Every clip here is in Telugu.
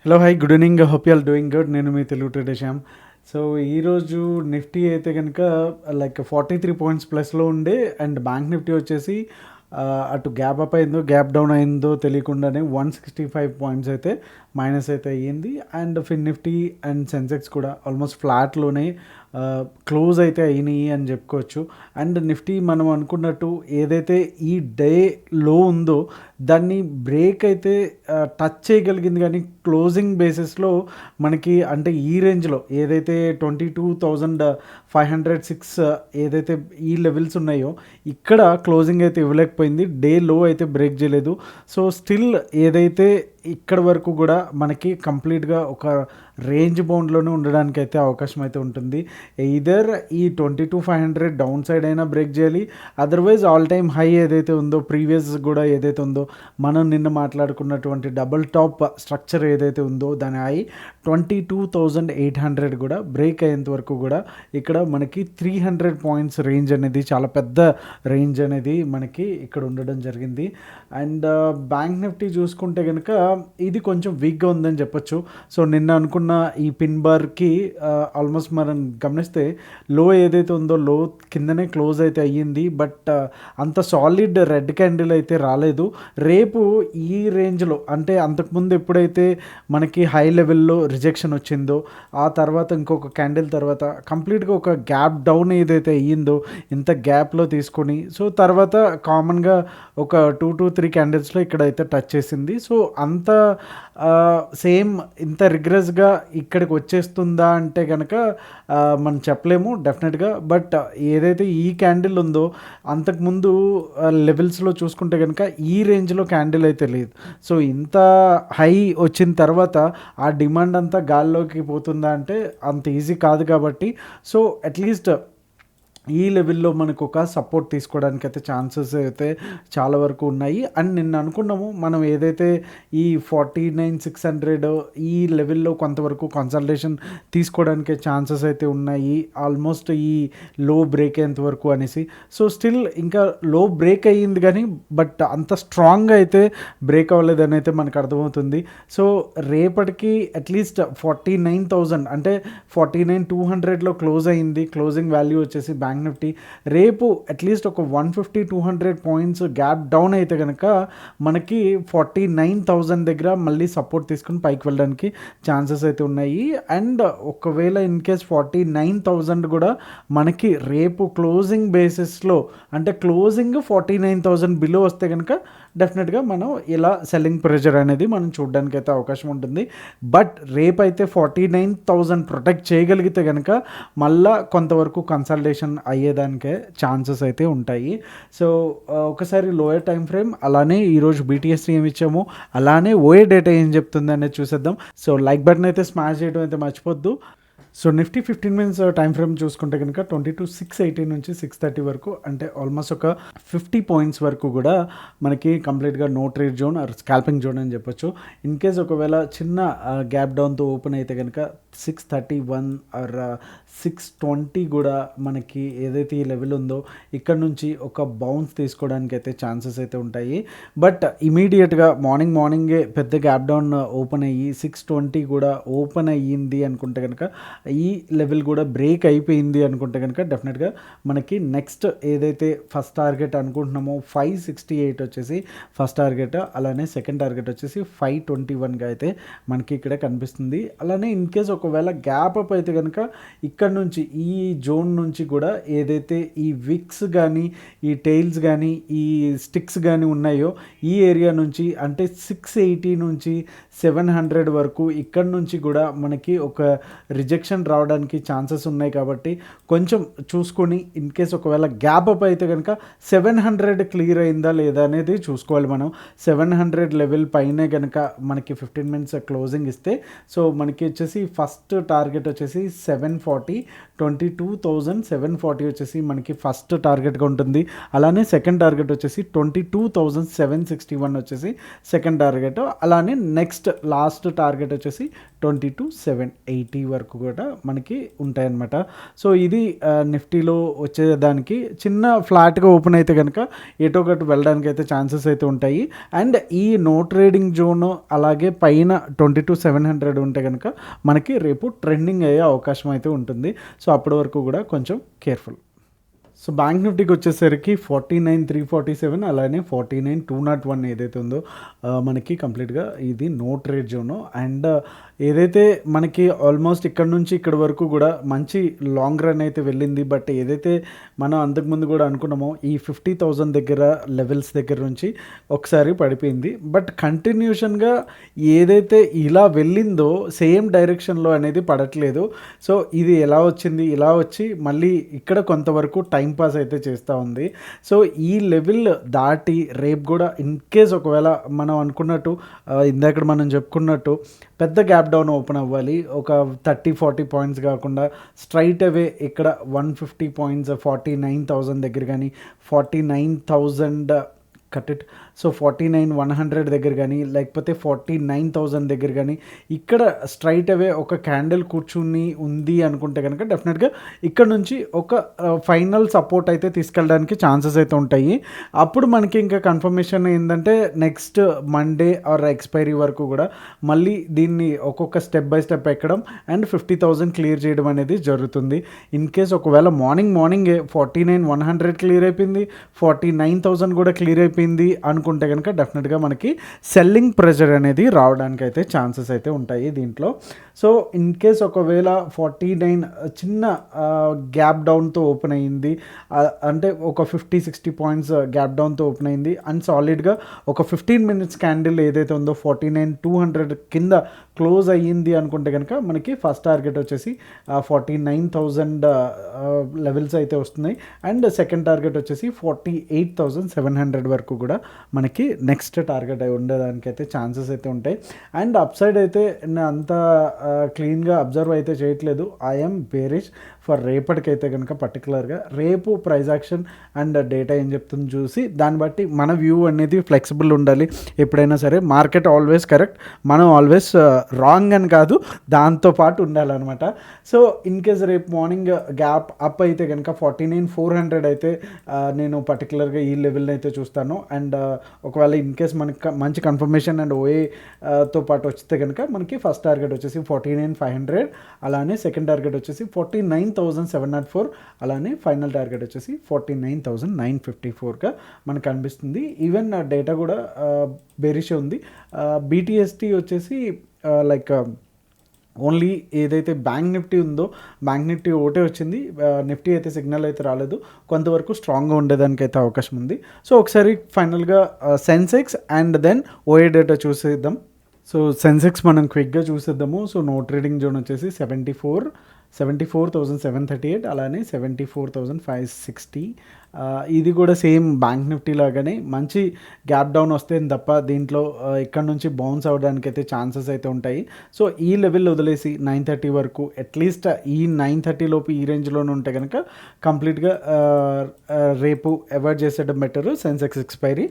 Hello hi good evening hope you all doing good. నేను మీ తెలుగు ట్రేడర్ శ్యామ్. సో ఈరోజు నిఫ్టీ అయితే కనుక లైక్ 43 పాయింట్స్ ప్లస్లో ఉండే, అండ్ బ్యాంక్ నిఫ్టీ వచ్చేసి అటు గ్యాప్ అప్ అయిందో గ్యాప్ డౌన్ అయిందో తెలియకుండానే 165 పాయింట్స్ అయితే మైనస్ అయితే అయ్యింది. And Fin Nifty and Sensex కూడా ఆల్మోస్ట్ ఫ్లాట్లోనే క్లోజ్ అయితే అయినాయి అని చెప్పుకోవచ్చు. అండ్ నిఫ్టీ మనం అనుకున్నట్టు ఏదైతే ఈ డే లో ఉందో దాన్ని బ్రేక్ అయితే టచ్ చేయగలిగింది, కానీ క్లోజింగ్ బేసిస్లో మనకి అంటే ఈ రేంజ్లో ఏదైతే 22,506 ఏదైతే ఈ లెవెల్స్ ఉన్నాయో ఇక్కడ క్లోజింగ్ అయితే ఇవ్వలేకపోయింది, డే లో అయితే బ్రేక్ చేయలేదు. సో స్టిల్ ఏదైతే ఇక్కడ వరకు కూడా మనకి కంప్లీట్గా ఒక రేంజ్ బౌండ్లోనే ఉండడానికి అయితే అవకాశం అయితే ఉంటుంది. ఎయిదర్ ఈ 22,500 డౌన్ సైడ్ అయినా బ్రేక్ చేయాలి, అదర్వైజ్ ఆల్ టైమ్ హై ఏదైతే ఉందో ప్రీవియస్ కూడా ఏదైతే ఉందో మనం నిన్న మాట్లాడుకున్నటువంటి డబుల్ టాప్ స్ట్రక్చర్ ఏదైతే ఉందో దాని హై 22,800 కూడా బ్రేక్ అయ్యేంత వరకు కూడా ఇక్కడ మనకి 300 పాయింట్స్ రేంజ్ అనేది చాలా పెద్ద రేంజ్ అనేది మనకి ఇక్కడ ఉండడం జరిగింది. అండ్ బ్యాంక్ నిఫ్టీ చూసుకుంటే కనుక ఇది కొంచెం వీక్గా ఉందని చెప్పొచ్చు. సో నిన్న అనుకున్న ఈ పిన్ బార్కి ఆల్మోస్ట్ మనం గమనిస్తే లో ఏదైతే ఉందో లో కిందనే క్లోజ్ అయితే అయ్యింది, బట్ అంత సాలిడ్ రెడ్ క్యాండిల్ అయితే రాలేదు. రేపు ఈ రేంజ్లో అంటే అంతకుముందు ఎప్పుడైతే మనకి హై లెవెల్లో రిజెక్షన్ వచ్చిందో ఆ తర్వాత ఇంకొక క్యాండిల్ తర్వాత కంప్లీట్గా ఒక గ్యాప్ డౌన్ ఏదైతే అయ్యిందో ఇంత గ్యాప్లో తీసుకొని సో తర్వాత కామన్గా ఒక 2 to 3 క్యాండిల్స్లో ఇక్కడైతే టచ్ చేసింది. సో అంత సేమ్ ఇంత రిగ్రెస్గా ఇక్కడికి వచ్చేస్తుందా అంటే కనుక మనం చెప్పలేము డెఫినెట్గా. బట్ ఏదైతే ఈ క్యాండిల్ ఉందో అంతకుముందు లెవెల్స్లో చూసుకుంటే కనుక ఈ రేంజ్లో క్యాండిల్ అయితే లేదు. సో ఇంత హై వచ్చిన తర్వాత ఆ డిమాండ్ అంతా గాల్లోకి పోతుందా అంటే అంత ఈజీ కాదు. కాబట్టి సో అట్లీస్ట్ ఈ లెవెల్లో మనకు ఒక సపోర్ట్ తీసుకోవడానికి అయితే ఛాన్సెస్ అయితే చాలా వరకు ఉన్నాయి. అండ్ నిన్న అనుకున్నాము మనం ఏదైతే ఈ 49,600 ఈ లెవెల్లో కొంతవరకు కన్సల్టేషన్ తీసుకోవడానికి ఛాన్సెస్ అయితే ఉన్నాయి ఆల్మోస్ట్ ఈ లో బ్రేక్ అయ్యేంత వరకు అనేసి. సో స్టిల్ ఇంకా లో బ్రేక్ అయ్యింది కానీ బట్ అంత స్ట్రాంగ్గా అయితే బ్రేక్ అవ్వలేదని అయితే మనకు అర్థమవుతుంది. సో రేపటికి అట్లీస్ట్ 49,000 అంటే 49,200లో క్లోజ్ అయ్యింది. క్లోజింగ్ వాల్యూ వచ్చేసి బ్యాంక్ నిఫ్టీ రేపు అట్లీస్ట్ ఒక 150-200 పాయింట్స్ గ్యాప్ డౌన్ అయితే కనుక మనకి 49,000 దగ్గర మళ్ళీ సపోర్ట్ తీసుకుని పైకి వెళ్ళడానికి ఛాన్సెస్ అయితే ఉన్నాయి. అండ్ ఒకవేళ ఇన్ కేస్ 49,000 కూడా మనకి రేపు క్లోజింగ్ బేసిస్లో అంటే క్లోజింగ్ 49,000 బిలో వస్తే కనుక డెఫినెట్గా మనం ఇలా సెల్లింగ్ ప్రెషర్ అనేది మనం చూడడానికి అయితే అవకాశం ఉంటుంది. బట్ రేపైతే 49,000 ప్రొటెక్ట్ చేయగలిగితే కనుక మళ్ళా కొంతవరకు కన్సల్టేషన్ అయ్యేదానికే ఛాన్సెస్ అయితే ఉంటాయి. సో ఒకసారి లోయర్ టైం ఫ్రేమ్ అలానే ఈరోజు BTS ఏమి ఇచ్చాము అలానే ఓఏ డేటా ఏం చెప్తుంది అనేది చూసేద్దాం. సో లైక్ బటన్ అయితే స్మాష్ చేయడం అయితే మర్చిపోద్దు. So Nifty 15 minutes time frame చూసుకుంటే కనుక 22,680 నుంచి 630 వరకు అంటే ఆల్మోస్ట్ ఒక 50 పాయింట్స్ వరకు కూడా మనకి కంప్లీట్గా no trade zone or scalping zone అని చెప్పొచ్చు. ఇన్ కేస్ ఒకవేళ చిన్న గ్యాప్ డౌన్తో ఓపెన్ అయితే కనుక 631 ఆర్ 620 కూడా మనకి ఏదైతే ఈ లెవెల్ ఉందో ఇక్కడ నుంచి ఒక బౌన్స్ తీసుకోవడానికి అయితే ఛాన్సెస్ అయితే ఉంటాయి. బట్ ఇమీడియట్గా మార్నింగే పెద్ద గ్యాప్ డౌన్ ఓపెన్ అయ్యి 620 కూడా ఓపెన్ అయ్యింది అనుకుంటే కనుక ఈ లెవెల్ కూడా బ్రేక్ అయిపోయింది అనుకుంటే కనుక డెఫినెట్గా మనకి నెక్స్ట్ ఏదైతే ఫస్ట్ టార్గెట్ అనుకుంటున్నామో 568 వచ్చేసి ఫస్ట్ టార్గెట్, అలానే సెకండ్ టార్గెట్ వచ్చేసి 521గా అయితే మనకి ఇక్కడ కనిపిస్తుంది. అలానే ఇన్ కేస్ ఒకవేళ గ్యాప్ అప్ అయితే కనుక ఇక్కడ నుంచి ఈ జోన్ నుంచి కూడా ఏదైతే ఈ విక్స్ కానీ ఈ టైల్స్ కానీ ఈ స్టిక్స్ కానీ ఉన్నాయో ఈ ఏరియా నుంచి అంటే 680 నుంచి 700 వరకు ఇక్కడ నుంచి కూడా మనకి ఒక రిజెక్షన్ రావడానికి ఛాన్సెస్ ఉన్నాయి. కాబట్టి కొంచెం చూసుకొని ఇన్ కేస్ ఒకవేళ గ్యాప్ అప్ అయితే కనుక 700 క్లియర్ అయిందా లేదా అనేది చూసుకోవాలి మనం. 700 లెవెల్ పైనే కనుక మనకి 15 మినిట్స్ క్లోజింగ్ ఇస్తే సో మనకి వచ్చేసి ఫస్ట్ టార్గెట్ వచ్చేసి 740, 22,740 వచ్చేసి మనకి ఫస్ట్ టార్గెట్గా ఉంటుంది. అలానే సెకండ్ టార్గెట్ వచ్చేసి 22,761 వచ్చేసి సెకండ్ టార్గెట్. అలానే నెక్స్ట్ లాస్ట్ టార్గెట్ వచ్చేసి 22,780 వరకు కూడా మనకి ఉంటాయన్నమాట. సో ఇది నిఫ్టీలో వచ్చేదానికి చిన్న ఫ్లాట్గా ఓపెన్ అయితే కనుక ఎటో ఒకటి వెళ్ళడానికి అయితే ఛాన్సెస్ అయితే ఉంటాయి. అండ్ ఈ నో ట్రేడింగ్ జోన్ అలాగే పైన 22,700 ఉంటే కనుక మనకి రేపు ట్రెండింగ్ అయ్యే అవకాశం అయితే ఉంటుంది. సో అప్పటి వరకు కూడా కొంచెం కేర్ఫుల్. సో బ్యాంక్ నిఫ్టీకి వచ్చేసరికి 49,347 అలానే 49,201 ఏదైతే ఉందో మనకి కంప్లీట్గా ఇది నో ట్రేడ్ జోను. అండ్ ఏదైతే మనకి ఆల్మోస్ట్ ఇక్కడ నుంచి ఇక్కడ వరకు కూడా మంచి లాంగ్ రన్ అయితే వెళ్ళింది. బట్ ఏదైతే మనం అంతకుముందు కూడా అనుకున్నామో ఈ 50,000 దగ్గర లెవెల్స్ దగ్గర నుంచి ఒకసారి పడిపోయింది. బట్ కంటిన్యూషన్గా ఏదైతే ఇలా వెళ్ళిందో సేమ్ డైరెక్షన్లో అనేది పడట్లేదు. సో ఇది ఎలా వచ్చింది, ఇలా వచ్చి మళ్ళీ ఇక్కడ కొంతవరకు టైం పాస్ అయితే చేస్తూ ఉంది. సో ఈ లెవెల్ దాటి రేపు కూడా ఇన్ కేస్ ఒకవేళ మనం అనుకున్నట్టు ఇందాక మనం చెప్పుకున్నట్టు పెద్ద గ్యాప్ డౌన్ ఓపెన్ అవ్వాలి, ఒక 30-40 పాయింట్స్ కాకుండా స్ట్రైట్ అవే ఇక్కడ 150 పాయింట్స్ 49,000 దగ్గర కానీ 49,000 కట్ ఇట్. సో 49,100 దగ్గర కానీ లేకపోతే 49,000 దగ్గర కానీ ఇక్కడ స్ట్రైట్ అవే ఒక క్యాండిల్ కూర్చుని ఉంది అనుకుంటే కనుక డెఫినెట్గా ఇక్కడ నుంచి ఒక ఫైనల్ సపోర్ట్ అయితే తీసుకెళ్ళడానికి ఛాన్సెస్ అయితే ఉంటాయి. అప్పుడు మనకి ఇంకా కన్ఫర్మేషన్ ఏంటంటే నెక్స్ట్ మండే ఆర్ ఎక్స్పైరీ వరకు కూడా మళ్ళీ దీన్ని ఒక్కొక్క స్టెప్ బై స్టెప్ ఎక్కడం అండ్ 50,000 క్లియర్ చేయడం అనేది జరుగుతుంది. ఇన్ కేస్ ఒకవేళ మార్నింగే 49,100 క్లియర్ అయిపోయింది, 49,000 కూడా క్లియర్ అయిపోయింది అనుకుంటే కనుక డెఫినెట్గా మనకి సెల్లింగ్ ప్రెషర్ అనేది రావడానికి అయితే ఛాన్సెస్ అయితే ఉంటాయి దీంట్లో. సో ఇన్ కేస్ ఒకవేళ 49 చిన్న గ్యాప్ డౌన్తో ఓపెన్ అయ్యింది అంటే ఒక 50-60 పాయింట్స్ గ్యాప్ డౌన్తో ఓపెన్ అయింది అండ్ సాలిడ్గా ఒక 15 మినిట్స్ క్యాండిల్ ఏదైతే ఉందో 49,200 కింద క్లోజ్ అయ్యింది అనుకుంటే కనుక మనకి ఫస్ట్ టార్గెట్ వచ్చేసి 49,000 లెవెల్స్ అయితే వస్తున్నాయి. అండ్ సెకండ్ టార్గెట్ వచ్చేసి 48,700 వరకు కూడా మనకి నెక్స్ట్ టార్గెట్ అయి ఉండడానికి అయితే ఛాన్సెస్ అయితే ఉంటాయి. అండ్ అప్ సైడ్ అయితే అంత క్లీన్గా అబ్జర్వ్ అయితే చేయట్లేదు. ఐఎమ్ బేరిష్ ఫర్ రేపటికైతే కనుక పర్టికులర్గా రేపు ప్రైజ్ యాక్షన్ అండ్ డేటా ఏం చెప్తుంది చూసి దాన్ని బట్టి మన వ్యూ అనేది ఫ్లెక్సిబుల్ ఉండాలి. ఎప్పుడైనా సరే మార్కెట్ ఆల్వేస్ కరెక్ట్, మనం ఆల్వేస్ రాంగ్ అని కాదు, దాంతోపాటు ఉండాలన్నమాట. సో ఇన్ కేస్ రేపు మార్నింగ్ గ్యాప్ అప్ అయితే కనుక 49,400 అయితే నేను పర్టికులర్గా ఈ లెవెల్ని అయితే చూస్తాను. అండ్ ఒకవేళ ఇన్ కేస్ మనకి మంచి కన్ఫర్మేషన్ అండ్ ఓఏతో పాటు వస్తే కనుక మనకి ఫస్ట్ టార్గెట్ వచ్చేసి 49,500 అలానే సెకండ్ టార్గెట్ వచ్చేసి 49,704 అలానే ఫైనల్ టార్గెట్ వచ్చేసి 49,954గా మనకు అనిపిస్తుంది. ఈవెన్ డేటా కూడా బేరిష్ ఉంది. BTST వచ్చేసి లైక్ ఓన్లీ ఏదైతే బ్యాంక్ నిఫ్టీ ఉందో బ్యాంక్ నిఫ్టీ ఒకటే వచ్చింది, నిఫ్టీ అయితే సిగ్నల్ అయితే రాలేదు. కొంతవరకు స్ట్రాంగ్గా ఉండేదానికి అయితే అవకాశం ఉంది. సో ఒకసారి ఫైనల్గా Sensex and then OA data చూసేద్దాం. సో సెన్సెక్స్ మనం క్విక్గా చూసేద్దాము. సో నో ట్రేడింగ్ జోన్ వచ్చేసి 74,738 అలానే 74,560. ఇది కూడా సేమ్ బ్యాంక్ నిఫ్టీ లాగానే మంచి గ్యాప్ డౌన్ వస్తే తప్ప దీంట్లో ఇక్కడ నుంచి బౌన్స్ అవ్వడానికి అయితే ఛాన్సెస్ అయితే ఉంటాయి. సో ఈ లెవెల్ వదిలేసి 930 వరకు అట్లీస్ట్ ఈ 930 లోపు ఈ రేంజ్లోనే ఉంటే కనుక కంప్లీట్గా రేపు అవాయిడ్ చేసేయడం బెటర్ సెన్సెక్స్ ఎక్స్పైరీ.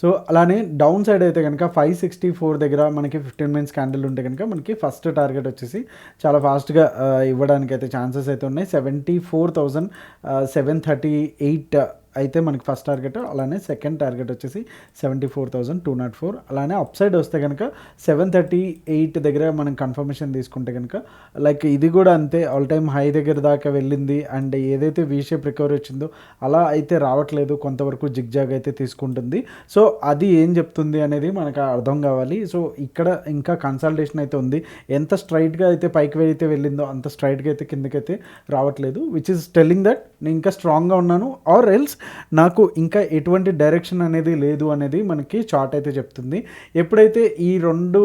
సో అలానే డౌన్ సైడ్ అయితే కనుక 564 దగ్గర మనకి 15 మినిట్స్ క్యాండిల్ ఉంటే కనుక మనకి ఫస్ట్ టార్గెట్ వచ్చేసి చాలా ఫాస్ట్గా ఇవ్వడానికి అయితే ఛాన్సెస్ అయితే ఉన్నాయి. 74,738 అయితే మనకి ఫస్ట్ టార్గెట్, అలానే సెకండ్ టార్గెట్ వచ్చేసి 74,204. అలానే అప్ సైడ్ వస్తే కనుక 738 దగ్గర మనం కన్ఫర్మేషన్ తీసుకుంటే కనుక లైక్ ఇది కూడా అంతే ఆల్ టైమ్ హై దగ్గర దాకా వెళ్ళింది. అండ్ ఏదైతే వీ షేప్ రికవరీ వచ్చిందో అలా అయితే రావట్లేదు, కొంతవరకు జిగ్జాగ్ అయితే తీసుకుంటుంది. సో అది ఏం చెప్తుంది అనేది మనకు అర్థం కావాలి. సో ఇక్కడ ఇంకా కన్సల్టేషన్ అయితే ఉంది. ఎంత స్ట్రైట్గా అయితే పైకి అయితే వెళ్ళిందో అంత స్ట్రైట్గా అయితే కిందకైతే రావట్లేదు, విచ్ ఈస్ టెల్లింగ్ దట్ నేను ఇంకా స్ట్రాంగ్గా ఉన్నాను ఆర్ ఎల్స్ నాకు ఇంకా ఎటువంటి డైరెక్షన్ అనేది లేదు అనేది మనకి చార్ట్ అయితే చెప్తుంది. ఎప్పుడైతే ఈ రెండు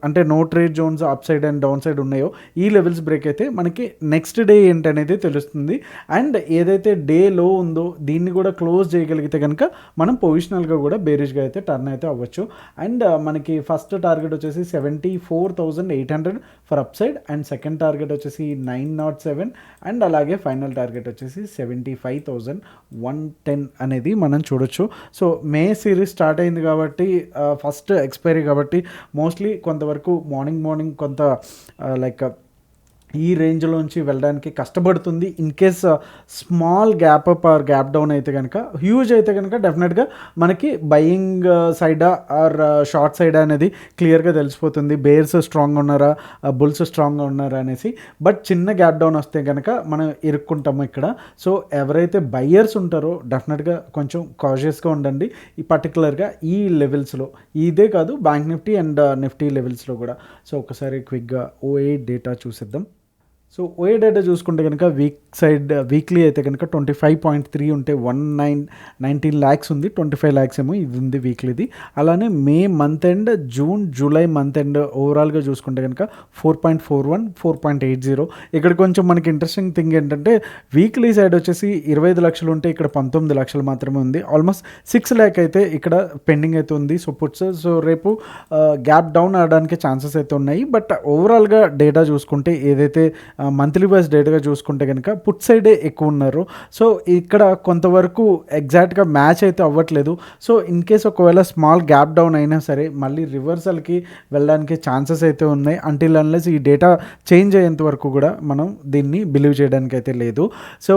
అంటే no trade zones upside and downside ఉన్నాయో ఈ లెవెల్స్ బ్రేక్ అయితే మనకి నెక్స్ట్ డే ఏంటనేది తెలుస్తుంది. అండ్ ఏదైతే డే లో ఉందో దీన్ని కూడా క్లోజ్ చేయగలిగితే కనుక మనం పొజిషనల్గా కూడా బేరిష్గా అయితే టర్న్ అయితే అవ్వచ్చు. అండ్ మనకి ఫస్ట్ టార్గెట్ వచ్చేసి 74,800 for up side and second target వచ్చేసి 907 అండ్ అలాగే ఫైనల్ టార్గెట్ వచ్చేసి 75,110 అనేది మనం చూడొచ్చు. సో మే సిరీస్ స్టార్ట్ అయింది కాబట్టి ఫస్ట్ ఎక్స్పైరీ కాబట్టి మోస్ట్లీ కొంతవరకు మార్నింగ్ కొంత లైక్ ఈ రేంజ్లోంచి వెళ్ళడానికి కష్టపడుతుంది. In case small gap up or gap down అయితే కనుక, హ్యూజ్ అయితే కనుక డెఫినెట్గా మనకి బయింగ్ సైడా ఆర్ షార్ట్ సైడా అనేది క్లియర్గా తెలిసిపోతుంది. బేర్స్ స్ట్రాంగ్గా ఉన్నారా, బుల్స్ స్ట్రాంగ్గా ఉన్నారా అనేసి. బట్ చిన్న గ్యాప్ డౌన్ వస్తే కనుక మనం ఇరుక్కుంటాము ఇక్కడ. సో ఎవరైతే బయ్యర్స్ ఉంటారో డెఫినెట్గా కొంచెం కాషియస్గా ఉండండి ఈ పర్టికులర్గా ఈ లెవెల్స్లో. ఇదే కాదు బ్యాంక్ నిఫ్టీ అండ్ నిఫ్టీ లెవెల్స్లో కూడా. సో ఒకసారి క్విక్గా ఓఏ డేటా చూసేద్దాం. సో ఓఏ డేటా చూసుకుంటే కనుక వీక్లీ అయితే కనుక 25.3 ఉంటే 19 ల్యాక్స్ ఉంది, 25 ల్యాక్స్ ఏమో ఇది ఉంది వీక్లీది. అలానే May month end, July month end ఓవరాల్గా చూసుకుంటే కనుక 4.41, 4.80. ఇక్కడ కొంచెం మనకి ఇంట్రెస్టింగ్ థింగ్ ఏంటంటే వీక్లీ సైడ్ వచ్చేసి 25 లక్షలు ఉంటే ఇక్కడ 19 లక్షలు మాత్రమే ఉంది. ఆల్మోస్ట్ 6 ల్యాక్ అయితే ఇక్కడ పెండింగ్ అయితే ఉంది. సో పుట్స్ సో రేపు గ్యాప్ డౌన్ అవడానికి ఛాన్సెస్ అయితే ఉన్నాయి. బట్ ఓవరాల్గా డేటా చూసుకుంటే ఏదైతే మంత్లీ వైజ్ డేటాగా చూసుకుంటే కనుక పుట్ సైడే ఎక్కువ ఉన్నారు. సో ఇక్కడ కొంతవరకు ఎగ్జాక్ట్గా మ్యాచ్ అయితే అవ్వట్లేదు. సో ఇన్ కేస్ ఒకవేళ స్మాల్ గ్యాప్ డౌన్ అయినా సరే మళ్ళీ రివర్సల్కి వెళ్ళడానికి ఛాన్సెస్ అయితే ఉన్నాయి. అంటిల్ అన్లెస్ ఈ డేటా చేంజ్ అయ్యేంత వరకు కూడా మనం దీన్ని బిలీవ్ చేయడానికి అయితే లేదు. సో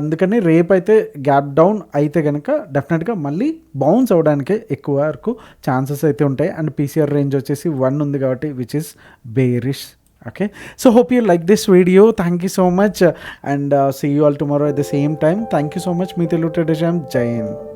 అందుకని రేపు అయితే గ్యాప్ డౌన్ అయితే కనుక డెఫినెట్గా మళ్ళీ బౌన్స్ అవ్వడానికే ఎక్కువ వరకు ఛాన్సెస్ అయితే ఉంటాయి. అండ్ పీసీఆర్ రేంజ్ వచ్చేసి 1 ఉంది కాబట్టి which is bearish. Okay, so hope you like this video. Thank you so much and see you all tomorrow at the same time. Thank you so much. Me Telugu tradition. జై హింద్.